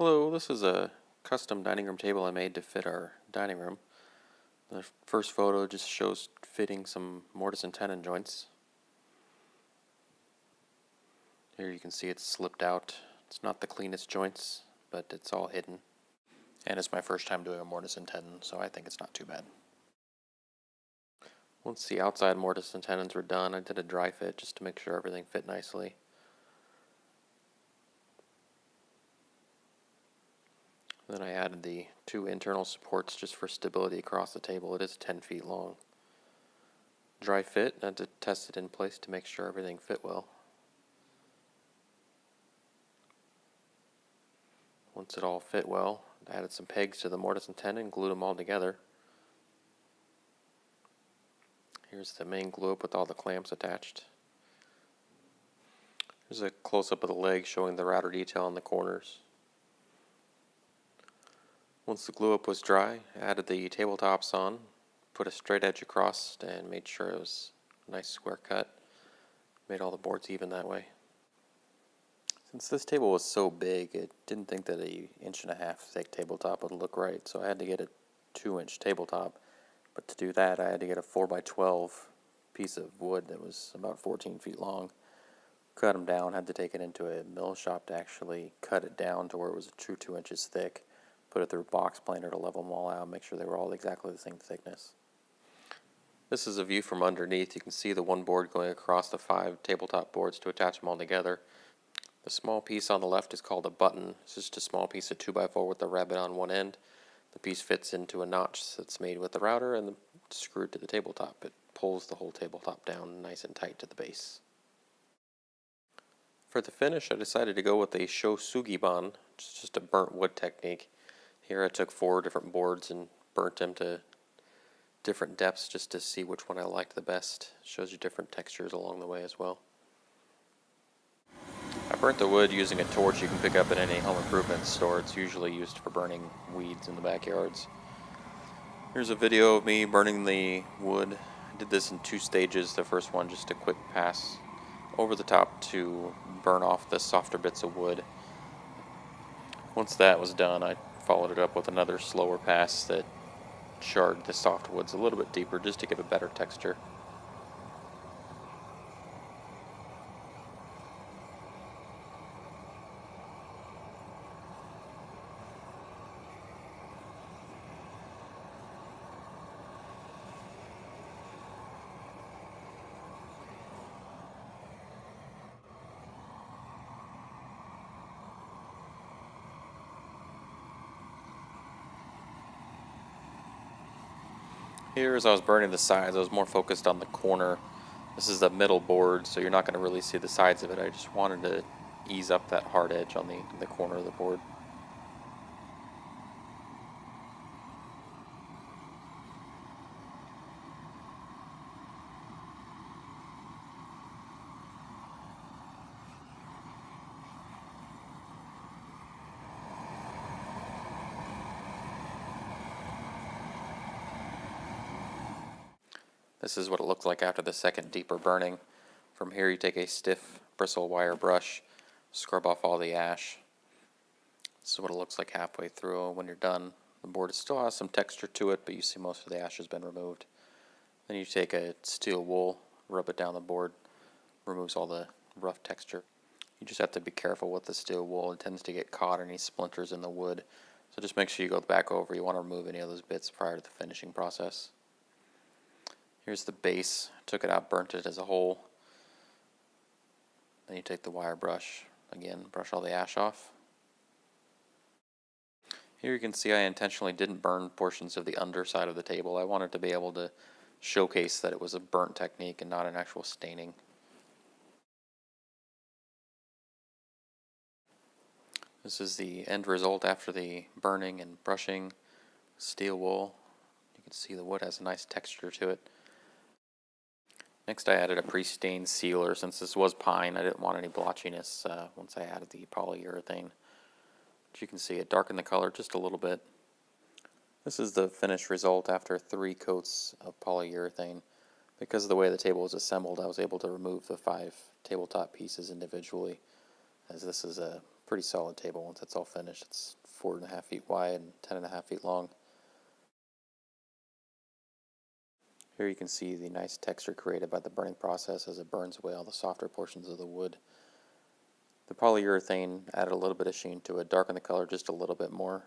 Hello, this is a custom dining room table I made to fit our dining room. The first photo just shows fitting some mortise and tenon joints. Here you can see it's slipped out. It's not the cleanest joints, but it's all hidden. And it's my first time doing a mortise and tenon, so I think it's not too bad. Once the outside mortise and tenons were done, I did a dry fit just to make sure everything fit nicely. Then I added the two internal supports just for stability across the table. It is 10 feet long. Dry fit, I had to test it in place to make sure everything fit well. Once it all fit well, I added some pegs to the mortise and tenon and glued them all together. Here's the main glue up with all the clamps attached. Here's a close-up of the leg showing the router detail in the corners. Once the glue up was dry, I added the tabletops on, put a straight edge across, and made sure it was a nice square cut. Made all the boards even that way. Since this table was so big, it didn't think that an 1.5 inch thick tabletop would look right, so I had to get a 2-inch tabletop. But to do that, I had to get a 4x12 piece of wood that was about 14 feet long. Cut them down, had to take it into a mill shop to actually cut it down to where it was a true 2 inches thick. Put it through a box planer to level them all out, make sure they were all exactly the same thickness. This is a view from underneath. You can see the one board going across the 5 tabletop boards to attach them all together. The small piece on the left is called a button. It's just a small piece of 2x4 with a rabbet on one end. The piece fits into a notch that's made with the router and screwed to the tabletop. It pulls the whole tabletop down nice and tight to the base. For the finish, I decided to go with a Shosugiban, which is just a burnt wood technique. Here I took 4 different boards and burnt them to different depths just to see which one I liked the best. It shows you different textures along the way as well. I burnt the wood using a torch you can pick up at any home improvement store. It's usually used for burning weeds in the backyards. Here's a video of me burning the wood. I did this in 2 stages. The first one just a quick pass over the top to burn off the softer bits of wood. Once that was done, I followed it up with another slower pass that charred the soft woods a little bit deeper just to give a better texture. Here, as I was burning the sides, I was more focused on the corner. This is the middle board, so you're not going to really see the sides of it. I just wanted to ease up that hard edge on the corner of the board. This is what it looks like after the second deeper burning. From here you take a stiff bristle wire brush, scrub off all the ash. This is what it looks like halfway through when you're done. The board still has some texture to it, but you see most of the ash has been removed. Then you take a steel wool, rub it down the board, removes all the rough texture. You just have to be careful with the steel wool. It tends to get caught in any splinters in the wood. So just make sure you go back over. You want to remove any of those bits prior to the finishing process. Here's the base. Took it out, burnt it as a whole. Then you take the wire brush, again, brush all the ash off. Here you can see I intentionally didn't burn portions of the underside of the table. I wanted to be able to showcase that it was a burnt technique and not an actual staining. This is the end result after the burning and brushing. Steel wool. You can see the wood has a nice texture to it. Next I added a pre-stained sealer. Since this was pine, I didn't want any blotchiness once I added the polyurethane. But you can see it darkened the color just a little bit. This is the finished result after 3 coats of polyurethane. Because of the way the table was assembled, I was able to remove the 5 tabletop pieces individually, as this is a pretty solid table once it's all finished. It's 4.5 feet wide and 10.5 feet long. Here you can see the nice texture created by the burning process as it burns away all the softer portions of the wood. The polyurethane added a little bit of sheen to it, darkened the color just a little bit more,